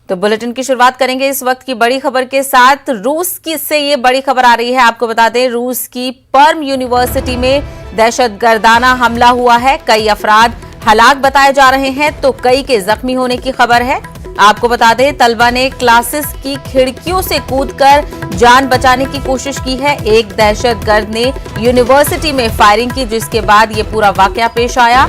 तो बुलेटिन की शुरुआत करेंगे इस वक्त की बड़ी खबर के साथ। रूस की से ये बड़ी खबर आ रही है। आपको बता दें, रूस की पर्म यूनिवर्सिटी में दहशतगर्दाना हमला हुआ है। कई अफराद हलाक बताए जा रहे हैं तो कई के जख्मी होने की खबर है। आपको बता दें, तलबा ने क्लासेस की खिड़कियों से कूदकर जान बचाने की कोशिश की है। एक दहशतगर्द ने यूनिवर्सिटी में फायरिंग की, जिसके बाद ये पूरा वाकया पेश आया।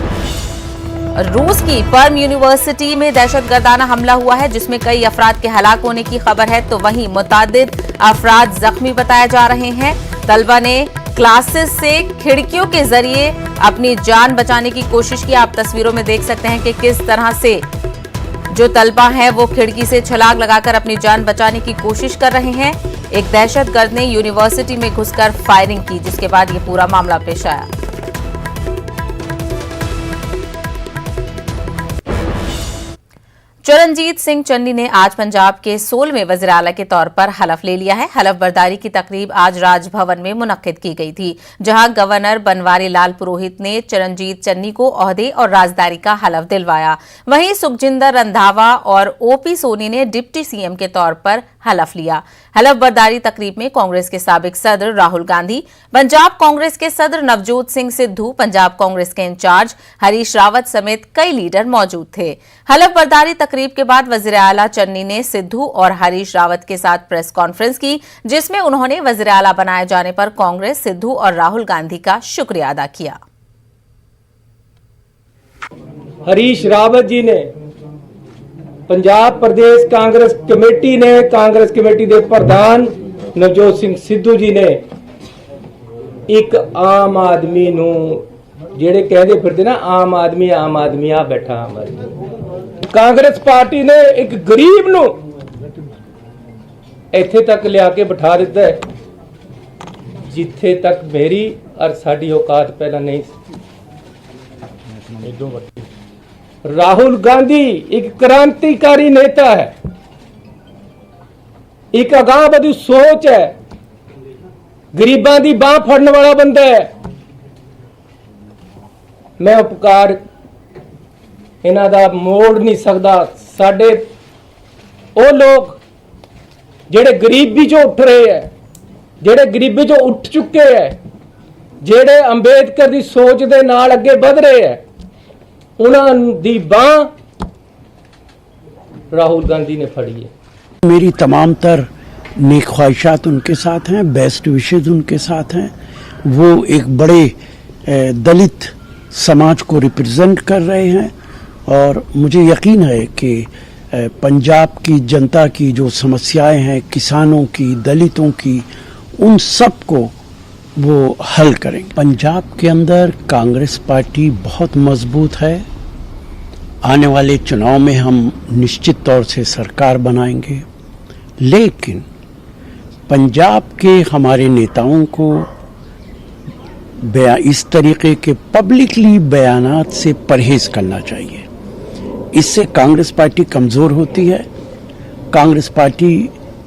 रूस की पर्म यूनिवर्सिटी में दहशतगर्दाना हमला हुआ है, जिसमें कई अफराद के हलाक होने की खबर है तो वहीं मुतादिद अफराद जख्मी बताए जा रहे हैं। तलबा ने क्लासेस से खिड़कियों के जरिए अपनी जान बचाने की कोशिश की। आप तस्वीरों में देख सकते हैं कि किस तरह से जो तलबा हैं वो खिड़की से छलांग लगाकर अपनी जान बचाने की कोशिश कर रहे हैं। एक दहशतगर्द ने यूनिवर्सिटी में घुसकर फायरिंग की, जिसके बाद ये पूरा मामला पेश आया। चरणजीत सिंह चन्नी ने आज पंजाब के 16वें वज़ीर आला के तौर पर हलफ ले लिया है। हलफ बर्दारी की तकरीब आज राजभवन में मुनक्किद की गई थी, जहां गवर्नर बनवारी लाल पुरोहित ने चरणजीत चन्नी को ओहदे और राजदारी का हलफ दिलवाया। वहीं सुखजिंदर रंधावा और ओपी सोनी ने डिप्टी सीएम के तौर पर हलफ लिया। हलफ बर्दारी तकरीब में कांग्रेस के साबिक सदर राहुल गांधी, पंजाब कांग्रेस के सदर नवजोत सिंह सिद्धू, पंजाब कांग्रेस के इंचार्ज हरीश रावत समेत कई लीडर मौजूद थे। हलफ बर्दारी तकरीब के बाद वज़ीर आला चन्नी ने सिद्धू और हरीश रावत के साथ प्रेस कॉन्फ्रेंस की, जिसमें उन्होंने वज़ीर आला बनाए जाने पर कांग्रेस, सिद्धू और राहुल गांधी का शुक्रिया अदा किया। हरीश रावत जी ने, पंजाब प्रदेश कांग्रेस कमेटी ने, कांग्रेस कमेटी के प्रधान नवजोत सिंह सिद्धू जी ने एक आम आदमी नू जेड़े कहते फिरते ना आम आदमी आ बैठा आम आदमी, कांग्रेस पार्टी ने एक गरीब नू इत्थे तक लिया के बिठा दिता है जिथे तक मेरी और साडी औकात पहला नहीं। राहुल गांधी एक क्रांतिकारी नेता है, एक अगांह सोच है, गरीबां दी बांह फड़न वाला बंदा है। मैं उपकार इन्हां दा मोड़ नहीं सकदा। साडे ओ लोग जेड़े गरीबी चों उठ रहे हैं, जेड़े गरीबी चों उठ चुके हैं, जेड़े अंबेडकर दी सोच दे नाल अगे वध रहे हैं, उन्हां दी बांह राहुल गांधी ने फड़ी है। मेरी तमाम तर नेक ख्वाहिशात उनके साथ हैं, बेस्ट विशेज उनके साथ हैं। वो एक बड़े दलित समाज को रिप्रेजेंट कर रहे हैं और मुझे यकीन है कि पंजाब की जनता की जो समस्याएं हैं, किसानों की, दलितों की, उन सब को वो हल करेंगे। पंजाब के अंदर कांग्रेस पार्टी बहुत मजबूत है। आने वाले चुनाव में हम निश्चित तौर से सरकार बनाएंगे, लेकिन पंजाब के हमारे नेताओं को इस तरीके के पब्लिकली बयानात से परहेज करना चाहिए। इससे कांग्रेस पार्टी कमज़ोर होती है। कांग्रेस पार्टी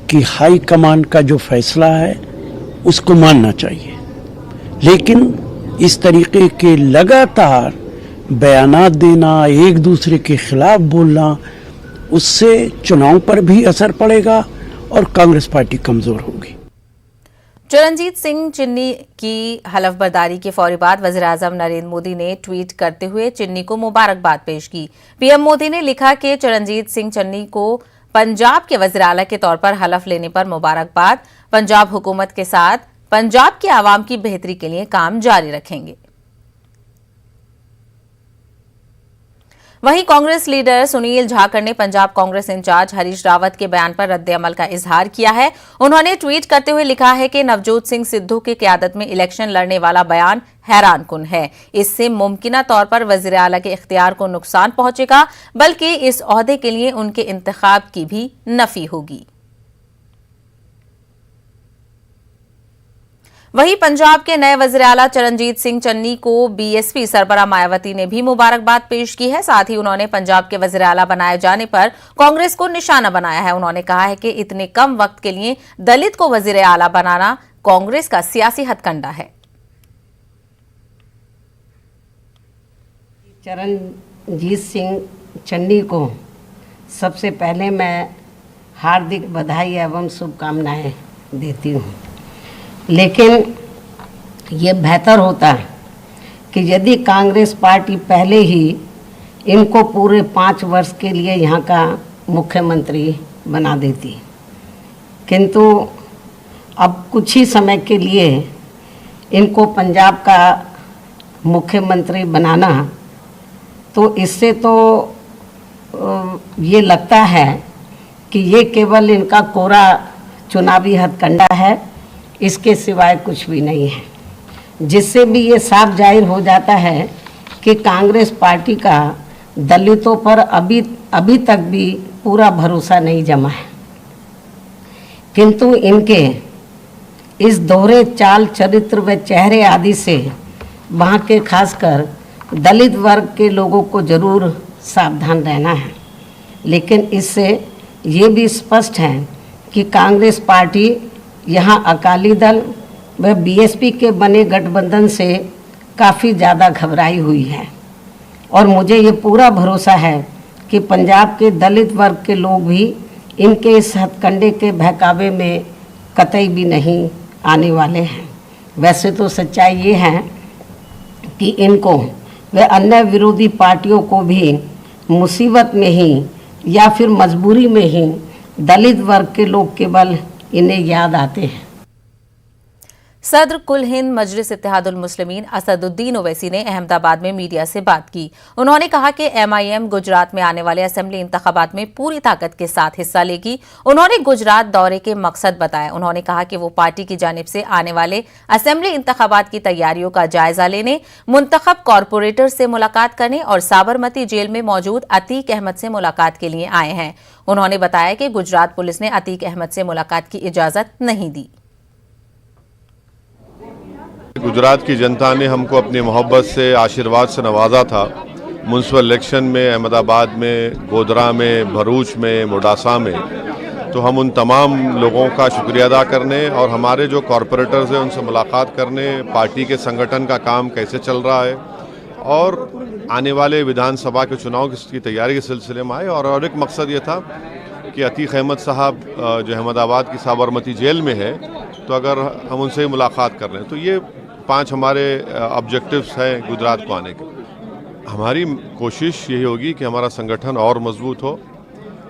की हाई कमान का जो फैसला है उसको मानना चाहिए, लेकिन इस तरीके के लगातार बयानात देना, एक दूसरे के खिलाफ बोलना, उससे चुनाव पर भी असर पड़ेगा और कांग्रेस पार्टी कमजोर होगी। चरणजीत सिंह चन्नी की हलफ बर्दारी के फौरी बाद वज़ीर आज़म नरेंद्र मोदी ने ट्वीट करते हुए चन्नी को मुबारकबाद पेश की। पीएम मोदी ने लिखा कि चरणजीत सिंह चन्नी को पंजाब के वज़ीर आला के तौर पर हलफ लेने पर मुबारकबाद। पंजाब हुकूमत के साथ पंजाब की आवाम की बेहतरी के लिए काम जारी रखेंगे। वहीं कांग्रेस लीडर सुनील जाखड़ ने पंजाब कांग्रेस इंचार्ज हरीश रावत के बयान पर रद्द-ए-अमल का इजहार किया है। उन्होंने ट्वीट करते हुए लिखा है कि नवजोत सिंह सिद्धू की क़यादत में इलेक्शन लड़ने वाला बयान हैरानकुन है। इससे मुमकिना तौर पर वज़ीर आला के इख्तियार को नुकसान पहुंचेगा, बल्कि इस ओहदे के लिए उनके इंतखाब की भी नफी होगी। वहीं पंजाब के नए वज़ीर आला चरणजीत सिंह चन्नी को बीएसपी सरबराह मायावती ने भी मुबारकबाद पेश की है। साथ ही उन्होंने पंजाब के वज़ीर आला बनाए जाने पर कांग्रेस को निशाना बनाया है। उन्होंने कहा है कि इतने कम वक्त के लिए दलित को वज़ीर आला बनाना कांग्रेस का सियासी हथकंडा है। चरणजीत सिंह चन्नी को सबसे पहले मैं हार्दिक बधाई एवं शुभकामनाएं देती हूँ। लेकिन ये बेहतर होता कि यदि कांग्रेस पार्टी पहले ही इनको पूरे 5 वर्ष के लिए यहाँ का मुख्यमंत्री बना देती, किंतु अब कुछ ही समय के लिए इनको पंजाब का मुख्यमंत्री बनाना, तो इससे तो ये लगता है कि ये केवल इनका कोरा चुनावी हथकंडा है, इसके सिवाय कुछ भी नहीं है। जिससे भी ये साफ जाहिर हो जाता है कि कांग्रेस पार्टी का दलितों पर अभी तक भी पूरा भरोसा नहीं जमा है। किंतु इनके इस दोहरे चाल चरित्र व चेहरे आदि से वहाँ के खासकर दलित वर्ग के लोगों को जरूर सावधान रहना है। लेकिन इससे ये भी स्पष्ट है कि कांग्रेस पार्टी यहाँ अकाली दल व बीएसपी के बने गठबंधन से काफ़ी ज़्यादा घबराई हुई है। और मुझे ये पूरा भरोसा है कि पंजाब के दलित वर्ग के लोग भी इनके इस हथकंडे के बहकावे में कतई भी नहीं आने वाले हैं। वैसे तो सच्चाई ये है कि इनको व अन्य विरोधी पार्टियों को भी मुसीबत में ही या फिर मजबूरी में ही दलित वर्ग के लोग केवल इन्हें याद आते हैं। सदर कुल हिंद मजलिस इत्तेहादुल मुस्लिमीन असदुद्दीन ओवैसी ने अहमदाबाद में मीडिया से बात की। उन्होंने कहा कि एमआईएम गुजरात में आने वाले असेंबली इंतखाबात में पूरी ताकत के साथ हिस्सा लेगी। उन्होंने गुजरात दौरे के मकसद बताया। उन्होंने कहा कि वो पार्टी की जानिब से आने वाले असेंबली इंतखाबात की तैयारियों का जायजा लेने, मुंतखब कॉरपोरेटर से मुलाकात करने और साबरमती जेल में मौजूद अतीक अहमद से मुलाकात के लिए आए हैं। उन्होंने बताया कि गुजरात पुलिस ने अतीक अहमद से मुलाकात की इजाजत नहीं दी। गुजरात की जनता ने हमको अपनी मोहब्बत से, आशीर्वाद से नवाजा था। म्यूनसिपल इलेक्शन में अहमदाबाद में, गोधरा में, भरूच में, मोडासा में, तो हम उन तमाम लोगों का शुक्रिया अदा करने और हमारे जो कॉरपोरेटर्स हैं उनसे मुलाकात करने, पार्टी के संगठन का काम कैसे चल रहा है और आने वाले विधानसभा के चुनाव की तैयारी के सिलसिले में आए। और एक मकसद ये था कि अतीक अहमद साहब जो अहमदाबाद की साबरमती जेल में है, तो अगर हम उनसे ही मुलाकात कर रहे हैं, तो ये 5 हमारे ऑब्जेक्टिव्स हैं गुजरात को आने के। हमारी कोशिश यही होगी कि हमारा संगठन और मजबूत हो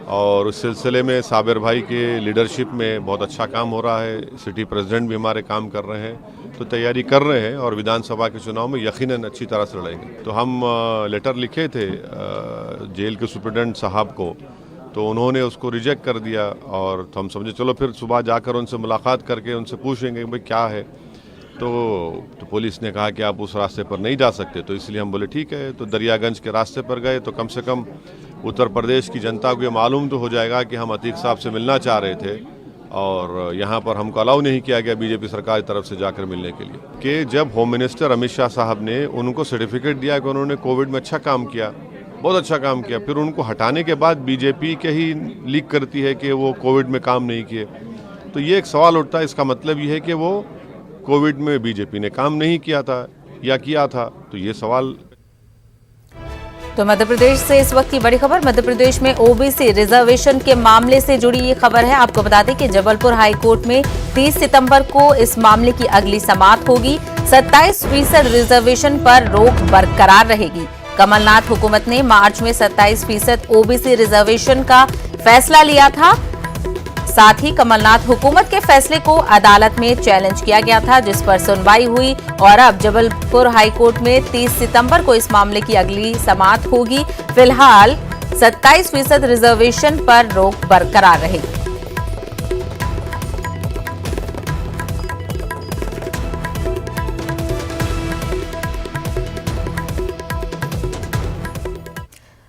और उस सिलसिले में साबिर भाई के लीडरशिप में बहुत अच्छा काम हो रहा है। सिटी प्रेसिडेंट भी हमारे काम कर रहे हैं, तो तैयारी कर रहे हैं और विधानसभा के चुनाव में यकीनन अच्छी तरह से लड़ेंगे। तो हम लेटर लिखे थे जेल के सुप्रिटेंडेंट साहब को, तो उन्होंने उसको रिजेक्ट कर दिया और तो हम समझे चलो फिर सुबह जाकर उनसे मुलाकात करके उनसे पूछेंगे भाई क्या है। तो पुलिस ने कहा कि आप उस रास्ते पर नहीं जा सकते, तो इसलिए हम बोले ठीक है। तो दरियागंज के रास्ते पर गए, तो कम से कम उत्तर प्रदेश की जनता को ये मालूम तो हो जाएगा कि हम अतीक साहब से मिलना चाह रहे थे और यहाँ पर हमको अलाउ नहीं किया गया बीजेपी सरकार की तरफ से जाकर मिलने के लिए। कि जब होम मिनिस्टर अमित शाह साहब ने उनको सर्टिफिकेट दिया कि उन्होंने कोविड में अच्छा काम किया, बहुत अच्छा काम किया, फिर उनको हटाने के बाद बीजेपी के ही लीक करती है कि वो कोविड में काम नहीं किए, तो ये एक सवाल उठता है। इसका मतलब ये है कि वो कोविड में बीजेपी ने काम नहीं किया था या किया था, तो ये सवाल। तो मध्य प्रदेश से इस वक्त की बड़ी खबर, मध्य प्रदेश में ओबीसी रिजर्वेशन के मामले से जुड़ी ये खबर है। आपको बता दें कि जबलपुर हाई कोर्ट में 30 सितंबर को इस मामले की अगली समाअत होगी। 27% रिजर्वेशन पर रोक बरकरार रहेगी। कमलनाथ हुकूमत ने मार्च में 27% ओबीसी रिजर्वेशन का फैसला लिया था। साथ ही कमलनाथ हुकूमत के फैसले को अदालत में चैलेंज किया गया था, जिस पर सुनवाई हुई और अब जबलपुर हाईकोर्ट में 30 सितंबर को इस मामले की अगली समाअत होगी। फिलहाल 27% रिजर्वेशन पर रोक बरकरार रहेगी।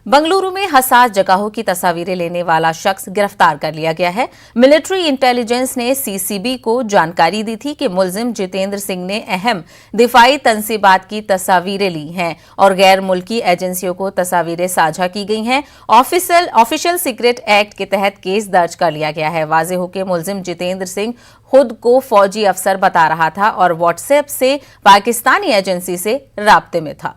बंगलुरु में हसास जगहों की तस्वीरें लेने वाला शख्स गिरफ्तार कर लिया गया है। मिलिट्री इंटेलिजेंस ने सीसीबी को जानकारी दी थी कि मुलजिम जितेंद्र सिंह ने अहम दिफाई तंसीबात की तस्वीरें ली हैं और गैर मुल्की एजेंसियों को तस्वीरें साझा की गई हैं। ऑफिशियल सीक्रेट एक्ट के तहत केस दर्ज कर लिया गया है। वाज़ेह हो कि मुलजिम जितेंद्र सिंह खुद को फौजी अफसर बता रहा था और व्हाट्सएप से पाकिस्तानी एजेंसी से राब्ते में था।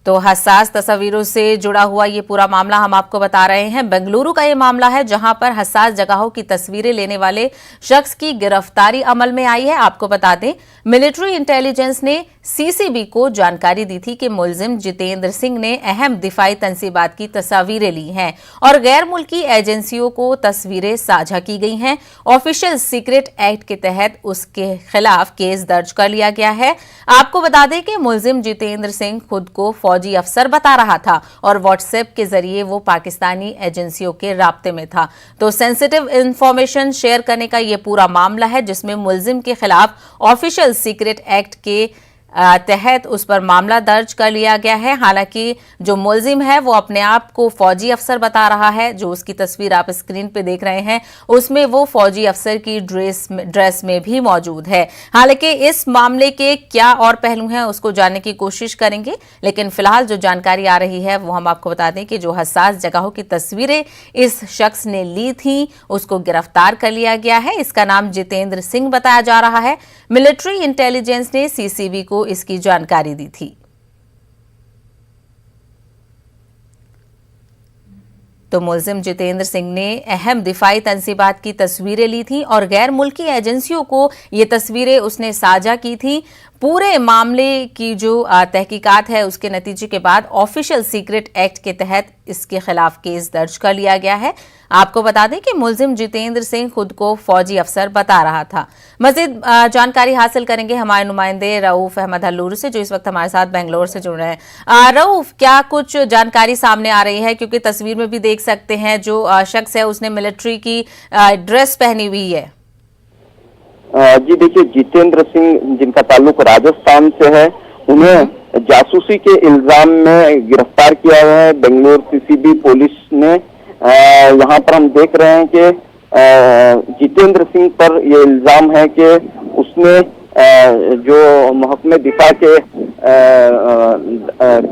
तो हसास तस्वीरों से जुड़ा हुआ ये पूरा मामला हम आपको बता रहे हैं। बेंगलुरु का ये मामला है जहां पर हसास जगहों की तस्वीरें लेने वाले शख्स की गिरफ्तारी अमल में आई है। आपको बता दें, मिलिट्री इंटेलिजेंस ने सीसीबी को जानकारी दी थी कि मुलजिम जितेंद्र सिंह ने अहम दिफाई तंसीबात की तस्वीरें ली हैं और गैर मुल्की एजेंसियों को तस्वीरें साझा की गई हैं। ऑफिशियल सीक्रेट एक्ट के तहत उसके खिलाफ केस दर्ज कर लिया गया है। आपको बता दें कि मुलजिम जितेंद्र सिंह खुद को फौजी अफसर बता रहा था और व्हाट्सएप के जरिए वो पाकिस्तानी एजेंसियों के राब्ते में था। तो सेंसिटिव इंफॉर्मेशन शेयर करने का ये पूरा मामला है जिसमें मुलजिम के खिलाफ ऑफिशियल सीक्रेट एक्ट के तहत उस पर मामला दर्ज कर लिया गया है। हालांकि जो मुलजिम है वो अपने आप को फौजी अफसर बता रहा है। जो उसकी तस्वीर आप स्क्रीन पे देख रहे हैं उसमें वो फौजी अफसर की ड्रेस में भी मौजूद है। हालांकि इस मामले के क्या और पहलू हैं उसको जानने की कोशिश करेंगे, लेकिन फिलहाल जो जानकारी आ रही है वो हम आपको बता दें कि जो हसास जगहों की तस्वीरें इस शख्स ने ली थी उसको गिरफ्तार कर लिया गया है। इसका नाम जितेंद्र सिंह बताया जा रहा है। मिलिट्री इंटेलिजेंस ने सीसीबी को इसकी जानकारी दी थी। तो मुलजिम जितेंद्र सिंह ने अहम दिफाई तंसीबात की तस्वीरें ली थी और गैर मुल्की एजेंसियों को ये तस्वीरें उसने साझा की थी। पूरे मामले की जो तहकीकात है उसके नतीजे के बाद ऑफिशियल सीक्रेट एक्ट के तहत इसके खिलाफ केस दर्ज कर लिया गया है। आपको बता दें कि मुलजिम जितेंद्र सिंह खुद को फौजी अफसर बता रहा था। मजीद जानकारी हासिल करेंगे हमारे नुमाइंदे रऊफ अहमद हल्लूर से जो इस वक्त हमारे साथ बेंगलोर से जुड़ रहे हैं। रऊफ, क्या कुछ जानकारी सामने आ रही है, क्योंकि तस्वीर में भी देख सकते हैं जो शख्स है उसने मिलिट्री की ड्रेस पहनी हुई है। जी देखिए, जितेंद्र सिंह जिनका ताल्लुक राजस्थान से है, उन्हें जासूसी के इल्जाम में गिरफ्तार किया गया है बेंगलोर सीसीबी पुलिस ने। यहाँ पर हम देख रहे हैं कि जितेंद्र सिंह पर ये इल्जाम है कि उसने जो महकमे दिफा के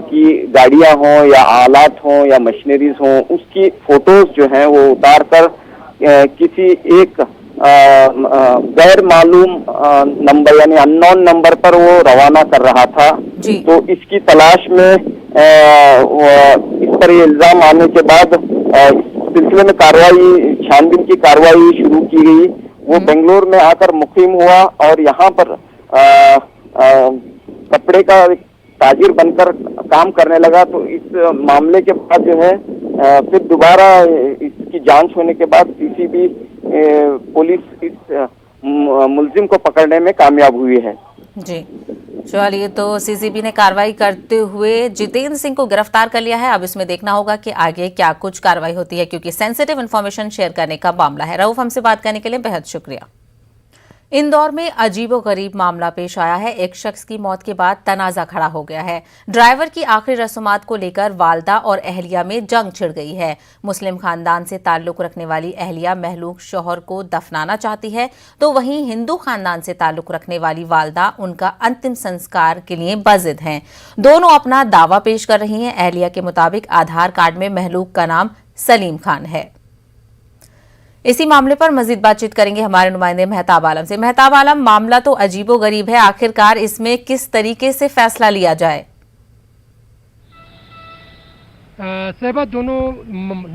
की गाड़ियां हों या आलात हों या मशीनरीज हों, उसकी फोटोज जो हैं वो उतार कर किसी एक गैर मालूम नंबर यानी अननोन नंबर पर वो रवाना कर रहा था। तो इसकी तलाश में इस पर ये इल्जाम आने के बाद इस सिलसिले में कार्रवाई, छानबीन की कार्रवाई शुरू की गई। वो बेंगलोर में आकर मुकीम हुआ और यहाँ पर कपड़े का ताजिर बनकर काम करने लगा। तो इस मामले के बाद जो है फिर दोबारा इसकी जांच होने के बाद सीसीबी पुलिस इस मुलजिम को पकड़ने में कामयाब हुई है। जी चलिए, तो सीसीबी ने कार्रवाई करते हुए जितेंद्र सिंह को गिरफ्तार कर लिया है। अब इसमें देखना होगा कि आगे क्या कुछ कार्रवाई होती है, क्योंकि सेंसिटिव इन्फॉर्मेशन शेयर करने का मामला है। रऊफ, हमसे बात करने के लिए बेहद शुक्रिया। इंदौर में अजीबोगरीब मामला पेश आया है। एक शख्स की मौत के बाद तनाजा खड़ा हो गया है। ड्राइवर की आखिरी रसूमात को लेकर वालदा और अहलिया में जंग छिड़ गई है। मुस्लिम खानदान से ताल्लुक रखने वाली अहलिया महलूक शौहर को दफनाना चाहती है, तो वहीं हिंदू खानदान से ताल्लुक रखने वाली वालदा उनका अंतिम संस्कार के लिए बाजिद हैं। दोनों अपना दावा पेश कर रही हैं। अहलिया के मुताबिक आधार कार्ड में महलूक का नाम सलीम खान है। इसी मामले पर मजीद बातचीत करेंगे हमारे नुमाइंदे मेहताब आलम से। मेहताब आलम, मामला तो अजीबोगरीब है, आखिरकार इसमें किस तरीके से फैसला लिया जाए? सहबा, दोनों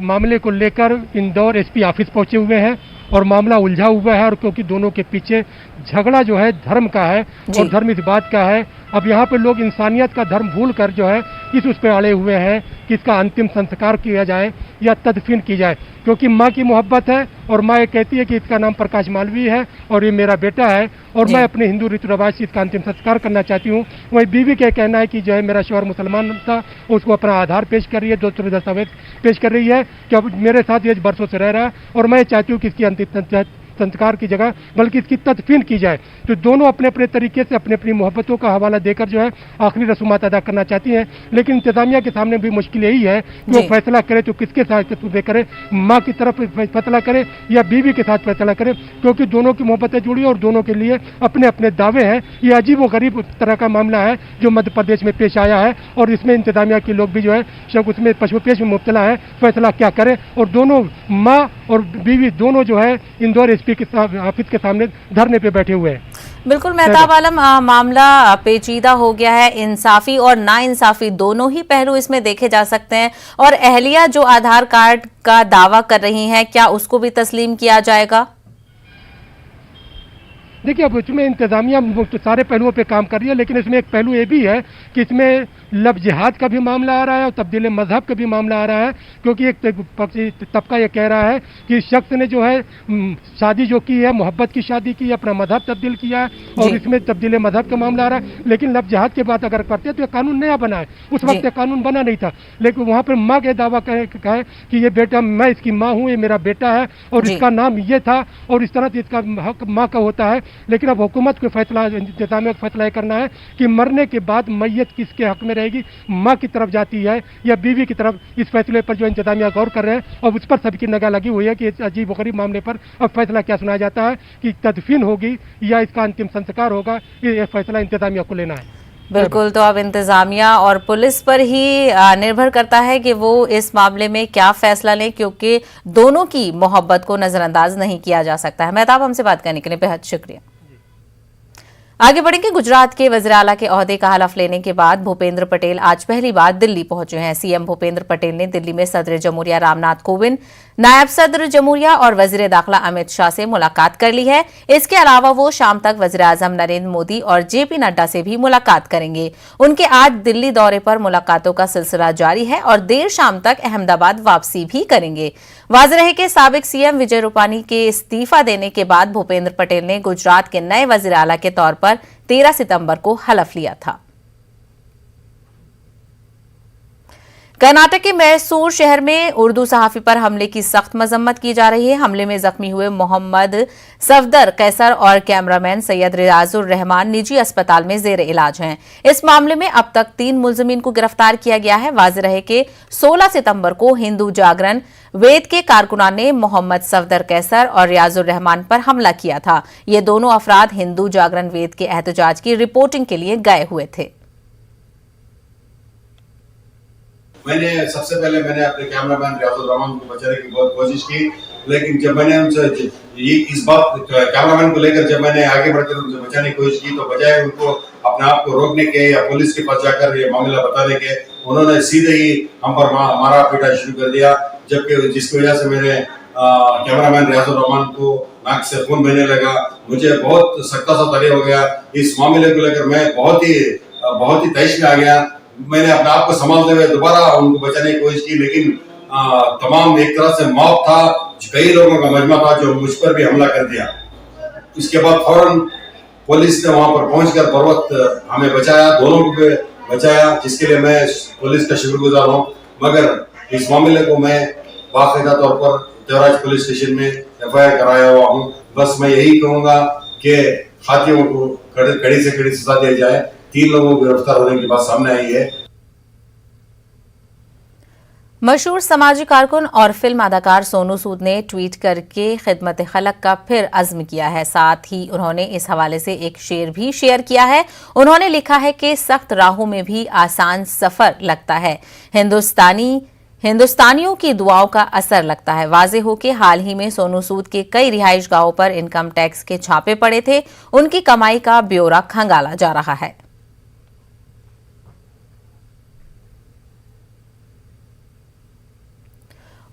मामले को लेकर इंदौर एसपी ऑफिस पहुंचे हुए हैं और मामला उलझा हुआ है। और क्योंकि दोनों के पीछे झगड़ा जो है धर्म का है और धर्म इस बात का है, अब यहाँ पे लोग इंसानियत का धर्म भूल कर जो है उस पे अड़े हुए हैं कि इसका अंतिम संस्कार किया जाए या तदफीन की जाए, क्योंकि माँ की मोहब्बत है और माँ ये कहती है कि इसका नाम प्रकाश मालवीय है और ये मेरा बेटा है और मैं अपने हिंदू रीति रिवाज से इसका अंतिम संस्कार करना चाहती हूँ। वही बीवी का कहना है कि जो है मेरा शौहर मुसलमान था, उसको अपना आधार पेश कर रही है, दूसरे दस्तावेज पेश कर रही है कि अब मेरे साथ ये बरसों से रह रहा है और मैं चाहती हूँ कि इसकी अंतिम संस्कार की जगह बल्कि इसकी तदफीन की जाए। तो दोनों अपने अपने तरीके से अपनी अपनी मोहब्बतों का हवाला देकर जो है आखिरी रसूमात अदा करना चाहती हैं, लेकिन इंतजामिया के सामने भी मुश्किल यही है कि वो फैसला करे तो किसके साथ करे, माँ की तरफ फैसला करे या बीवी के साथ फैसला करे, क्योंकि दोनों की मोहब्बतें जुड़ी और दोनों के लिए अपने अपने दावे हैं। ये अजीब व गरीब तरह का मामला है जो मध्य प्रदेश में पेश आया है और इसमें इंतजामिया के लोग भी जो है उसमें पशुपेश में मुब्तला है, फैसला क्या करे। और दोनों माँ और बीवी दोनों जो है इंदौर एसपी के ऑफिस के सामने धरने पे बैठे हुए हैं। बिल्कुल मेहताब आलम, मामला पेचीदा हो गया है। इंसाफी और नाइंसाफी दोनों ही पहलू इसमें देखे जा सकते हैं। और अहलिया जो आधार कार्ड का दावा कर रही हैं, क्या उसको भी तस्लीम किया जाएगा? देखिए, अब इसमें इंतजामिया तो सारे पहलुओं पे काम कर रही है, लेकिन इसमें एक पहलू ये भी है कि इसमें लब जिहाद का भी मामला आ रहा है और तब्दील मजहब का भी मामला आ रहा है, क्योंकि एक तबका ये कह रहा है कि इस शख्स ने जो है शादी जो की है, मोहब्बत की शादी की, अपना मजहब तब्दील किया है और इसमें तब्दील मजहब का मामला आ रहा है। लेकिन लब जिहाद की बात अगर करते हैं तो ये कानून नया बना है, उस वक्त ये कानून बना नहीं था। लेकिन वहाँ पर माँ के दावा कहे कि ये बेटा, मैं इसकी माँ हूँ, ये मेरा बेटा है और इसका नाम ये था और इस तरह से इसका हक माँ का होता है। लेकिन अब हुकूमत को फैसला, इंतजामिया को फैसला करना है कि मरने के बाद मैयत किसके हक में रहेगी, माँ की तरफ जाती है या बीवी की तरफ। इस फैसले पर जो इंतजामिया गौर कर रहे हैं और उस पर सबकी निगाह लगी हुई है कि इस अजीब गरीब मामले पर अब फैसला क्या सुनाया जाता है, कि तदफीन होगी या इसका अंतिम संस्कार होगा। ये फैसला इंतजामिया को लेना है। बिल्कुल, तो अब इंतजामिया और पुलिस पर ही निर्भर करता है कि वो इस मामले में क्या फैसला लें, क्योंकि दोनों की मोहब्बत को नजरअंदाज नहीं किया जा सकता है। मेहताब, हमसे बात करने के लिए बेहद शुक्रिया। आगे बढ़ेंगे। गुजरात के वज़ीर आला के ओहदे का हलफ लेने के बाद भूपेंद्र पटेल आज पहली बार दिल्ली पहुंचे हैं। सीएम भूपेंद्र पटेल ने दिल्ली में सदर जमहूरिया रामनाथ कोविंद, नायब सदर जमहूरिया और वजीर दाखिला अमित शाह से मुलाकात कर ली है। इसके अलावा वो शाम तक वज़ीर आज़म नरेंद्र मोदी और जेपी नड्डा से भी मुलाकात करेंगे। उनके आज दिल्ली दौरे पर मुलाकातों का सिलसिला जारी है और देर शाम तक अहमदाबाद वापसी भी करेंगे। वाज़ेह रहे कि साबिक सीएम विजय रूपानी के इस्तीफा देने के बाद भूपेंद्र पटेल ने गुजरात के नए वज़ीर आला के तौर पर 13 सितंबर को हलफ लिया था। कर्नाटक के मैसूर शहर में उर्दू सहाफी पर हमले की सख्त मजम्मत की जा रही है। हमले में जख्मी हुए मोहम्मद सफदर कैसर और कैमरामैन सैयद रियाजुर रहमान निजी अस्पताल में जेर इलाज हैं। इस मामले में अब तक 3 मुलजिमीन को गिरफ्तार किया गया है। वाज़ेह रहे कि 16 सितंबर को हिंदू जागरण वेद के कारकुनान ने मोहम्मद सफदर कैसर और रियाजुर रहमान पर हमला किया था। ये दोनों अफराद हिंदू जागरण वेद के एहतजाज की रिपोर्टिंग के लिए गए हुए थे। सबसे पहले मैंने अपने कैमरामैन रियाजुर रहमान को बचाने की बहुत कोशिश की, लेकिन जब मैंने उनसे इस बात कैमरामैन को लेकर जब मैंने आगे बढ़कर उनसे बचाने की कोशिश की, तो बजाय उनको अपने आप को रोकने के या पुलिस के पास जाकर ये मामला बताने के, उन्होंने सीधे ही हम पर मारा पीटा शुरू कर दिया। जबकि जिसकी वजह से मेरे कैमरामैन रियाजुर रहमान को नाक से खून बहने लगा। मुझे बहुत सख्ता सा तले हो गया। इस मामले को लेकर मैं बहुत ही तैश में आ गया। मैंने अपने आप को संभालते हुए दोबारा उनको बचाने की कोशिश की, लेकिन तमाम एक तरह से मौत था, कई लोगों का मजमा था जो मुझ पर भी हमला कर दिया। इसके बाद फौरन पुलिस ने वहां पर पहुंचकर बर वक्त हमें बचाया, दोनों को बचाया, जिसके लिए मैं पुलिस का शुक्रगुजार हूँ। मगर इस मामले को मैं बाकायदा तौर पर देवराज पुलिस स्टेशन में FIR कराया हुआ हूँ। बस मैं यही कहूँगा कि खातियों को कड़ी से कड़ी सजा दी जाए। 3 लोगों को गिरफ्तार होने की बात सामने आई है। मशहूर समाजी कारकुन और फिल्म अदाकार सोनू सूद ने ट्वीट करके खिदमत खलक का फिर अज़्म किया है। साथ ही उन्होंने इस हवाले से एक शेर भी शेयर किया है। उन्होंने लिखा है कि सख्त राहों में भी आसान सफर लगता है, हिंदुस्तानियों की दुआओं का असर लगता है। वाज़ेह हो कि हाल ही में सोनू सूद के कई रिहाइश गाहों पर इनकम टैक्स के छापे पड़े थे। उनकी कमाई का ब्यौरा खंगाला जा रहा है।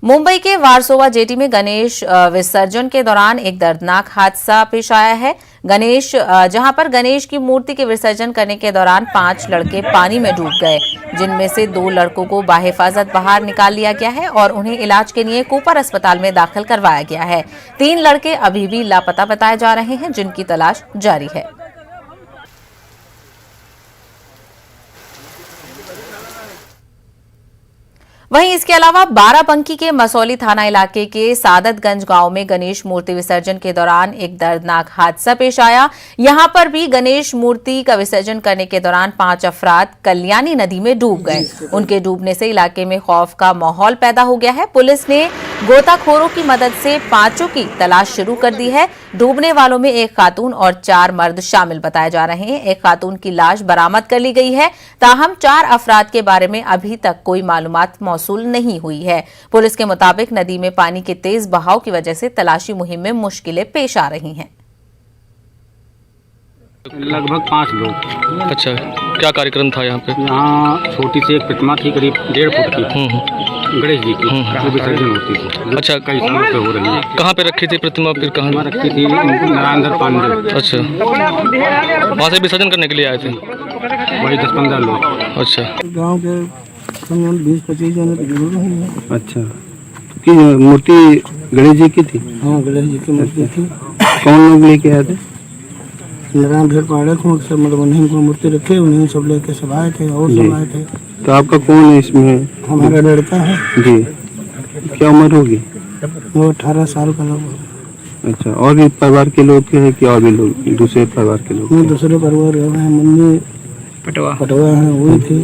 मुंबई के वारसोवा जेटी में गणेश विसर्जन के दौरान एक दर्दनाक हादसा पेश आया है। जहां पर गणेश की मूर्ति के विसर्जन करने के दौरान 5 लड़के पानी में डूब गए, जिनमें से 2 लड़कों को बाहिफाजत बाहर निकाल लिया गया है और उन्हें इलाज के लिए कूपर अस्पताल में दाखिल करवाया गया है। 3 लड़के अभी भी लापता बताए जा रहे हैं, जिनकी तलाश जारी है। वहीं इसके अलावा बाराबंकी के मसौली थाना इलाके के सादतगंज गांव में गणेश मूर्ति विसर्जन के दौरान एक दर्दनाक हादसा पेश आया। यहां पर भी गणेश मूर्ति का विसर्जन करने के दौरान 5 अफराद कल्याणी नदी में डूब गए। उनके डूबने से इलाके में खौफ का माहौल पैदा हो गया है। पुलिस ने गोताखोरों की मदद से 5 की तलाश शुरू कर दी है। डूबने वालों में एक खातून और 4 मर्द शामिल बताए जा रहे हैं। एक खातून की लाश बरामद कर ली गई है। ताहम 4 अफराद के बारे में अभी तक कोई मालूमात मौसूल नहीं हुई है। पुलिस के मुताबिक नदी में पानी के तेज बहाव की वजह से तलाशी मुहिम में मुश्किलें पेश आ रही हैं। लगभग 5 लोग। अच्छा, क्या कार्यक्रम था यहाँ पे? यहाँ छोटी सी एक प्रतिमा थी, करीब 1.5 फुट की, गणेश जी की, जो विसर्जन होती थी। अच्छा, कई सालों से हो रही है। कहाँ पे रखी थी प्रतिमा? फिर कहाँ रखी थी? नारायण पांडे। अच्छा, वहाँ से विसर्जन करने के लिए आए थे? वही 10-15 लोग। अच्छा, गाँव के 20-25 जन तो जरूर है। अच्छा, की मूर्ति गणेश जी की थी? हाँ, गणेश जी की मूर्ति थी। कौन लोग लेके आए थे? नारायण भेड़ पाड़े थे, सब मतलब उन्हीं को मूर्ति रखे, उन्हीं सब लेके सब आए थे और सब आए थे। तो आपका कौन है इसमें? हमारा लड़का है जी। क्या उम्र होगी? वो 18 साल का लोग। अच्छा, और भी परिवार के लोग हैं कि और भी लोग दूसरे परिवार के लोग? दूसरे परिवार हैं, मम्मी पटवा है, वही थी।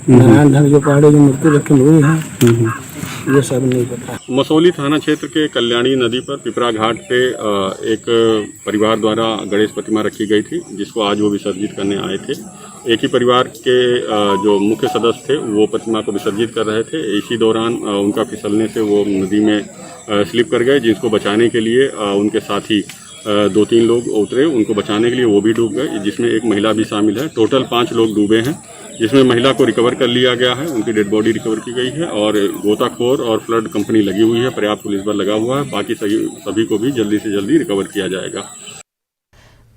नारायण धन जो पाड़े जो मूर्ति रखे वही है। ये सब नहीं पता। मसौली थाना क्षेत्र के कल्याणी नदी पर पिपरा घाट पे एक परिवार द्वारा गणेश प्रतिमा रखी गई थी, जिसको आज वो विसर्जित करने आए थे। एक ही परिवार के जो मुख्य सदस्य थे वो प्रतिमा को विसर्जित कर रहे थे। इसी दौरान उनका फिसलने से वो नदी में स्लिप कर गए, जिसको बचाने के लिए उनके साथी 2-3 लोग उतरे। उनको बचाने के लिए वो भी डूब गए, जिसमें एक महिला भी शामिल है। टोटल 5 लोग डूबे हैं, जिसमें महिला को रिकवर कर लिया गया है, उनकी डेड बॉडी रिकवर की गई है और गोताखोर और फ्लड कंपनी लगी हुई है, पर्याप्त पुलिस बल लगा हुआ है। बाकी सभी को भी जल्दी से जल्दी रिकवर किया जाएगा।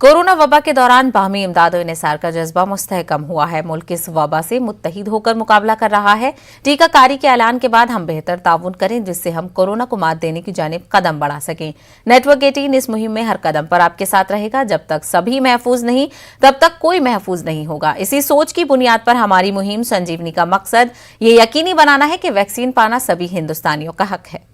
कोरोना वबा के दौरान बाहमी इमदाद और इन्हिसार का जज्बा मुस्तहकम हुआ है। मुल्क इस वबा से मुत्तहिद होकर मुकाबला कर रहा है। टीकाकारी के ऐलान के बाद हम बेहतर ताउन करें, जिससे हम कोरोना को मात देने की जानिब कदम बढ़ा सकें। नेटवर्क 18 इस मुहिम में हर कदम पर आपके साथ रहेगा। जब तक सभी महफूज नहीं, तब तक कोई महफूज नहीं होगा। इसी सोच की बुनियाद पर हमारी मुहिम संजीवनी का मकसद ये यकीनी बनाना है कि वैक्सीन पाना सभी हिंदुस्तानियों का हक है।